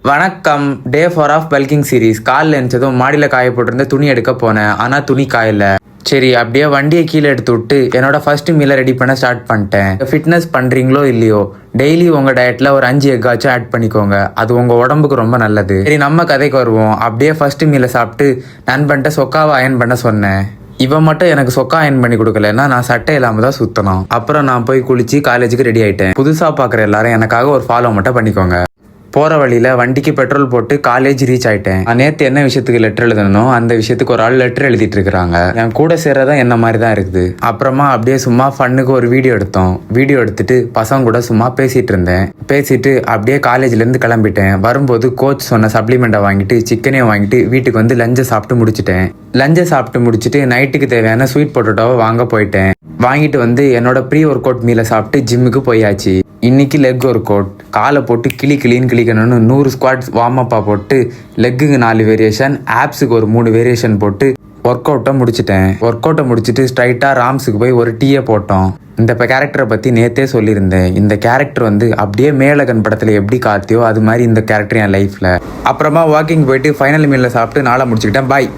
வணக்கம். டே 4 of bulking series. காலில் எழுந்ததும் மாடியில் காய போட்டிருந்த துணி எடுக்க போனேன். ஆனால் துணி காயல. சரி, அப்படியே வண்டியை கீழே எடுத்து விட்டு என்னோட ஃபர்ஸ்ட் மீலை ரெடி பண்ண ஸ்டார்ட் பண்ணிட்டேன். ஃபிட்னஸ் பண்ணுறீங்களோ இல்லையோ, டெய்லி உங்கள் டயட்டில் ஒரு 5 எக்காச்சும் ஆட் பண்ணிக்கோங்க. அது உங்கள் உடம்புக்கு ரொம்ப நல்லது. சரி, நம்ம கதைக்கு வருவோம். அப்படியே ஃபர்ஸ்ட் மீலை சாப்பிட்டு நண்பன்ட்ட சொக்காவை அயன் பண்ண சொன்னேன். இவன் மட்டும் எனக்கு சொக்கா அயன் பண்ணி கொடுக்கலன்னா நான் சட்டை இல்லாமல் தான் சுற்றணும். அப்புறம் நான் போய் குளிச்சு காலேஜுக்கு ரெடி ஆகிட்டேன். புதுசாக பார்க்குற எல்லாரும் எனக்காக ஒரு ஃபாலோ மட்டும் பண்ணிக்கோங்க. போகிற வழியில் வண்டிக்கு பெட்ரோல் போட்டு காலேஜ் ரீச் ஆகிட்டேன். நான் நேற்று என்ன விஷயத்துக்கு லெட்டர் எழுதணும், அந்த விஷயத்துக்கு ஒரு ஆள் லெட்டர் எழுதிட்டு இருக்கிறாங்க. என் கூட சேர்றதான் என்ன மாதிரி தான் இருக்குது. அப்புறமா அப்படியே சும்மா ஃபன்னுக்கு ஒரு வீடியோ எடுத்தோம். வீடியோ எடுத்துட்டு பசங்க கூட சும்மா பேசிட்டு இருந்தேன். பேசிட்டு அப்படியே காலேஜ்லேருந்து கிளம்பிட்டேன். வரும்போது கோச் சொன்ன சப்ளிமெண்ட்டை வாங்கிட்டு சிக்கனையும் வாங்கிட்டு வீட்டுக்கு வந்து லஞ்சை சாப்பிட்டு முடிச்சிட்டேன். லஞ்சை சாப்பிட்டு முடிச்சுட்டு நைட்டுக்கு தேவையான ஸ்வீட் பொட்டேட்டோவை வாங்க போயிட்டேன். வாங்கிட்டு வந்து என்னோட ப்ரீ ஒர்க் அவுட் மீலை சாப்பிட்டு ஜிம்முக்கு போயாச்சு. இன்னைக்கு லெக் ஒர்க் அவுட். காலை போட்டு கிளின்னு கிளிக்கணும்னு 100 ஸ்குவாட்ஸ் வார்ம் அப்பா போட்டு லெக்குக்கு 4 வேரியேஷன், ஆப்ஸுக்கு ஒரு 3 வேரியேஷன் போட்டு ஒர்க் அவுட்டை முடிச்சிட்டேன். ஒர்க் அவுட்டை முடிச்சுட்டு ஸ்ட்ரைட்டாக ராம்ஸுக்கு போய் ஒரு டீயை போட்டோம். இந்த கேரக்டரை பற்றி நேற்றே சொல்லியிருந்தேன். இந்த கேரக்டர் வந்து அப்படியே மேலகன் படத்தில் எப்படி காத்தியோ அது மாதிரி இந்த கேரக்டர் என் லைஃப்பில். அப்புறமா வாக்கிங் போயிட்டு ஃபைனல் மீலில் சாப்பிட்டு நாளை முடிச்சுக்கிட்டேன். பாய்.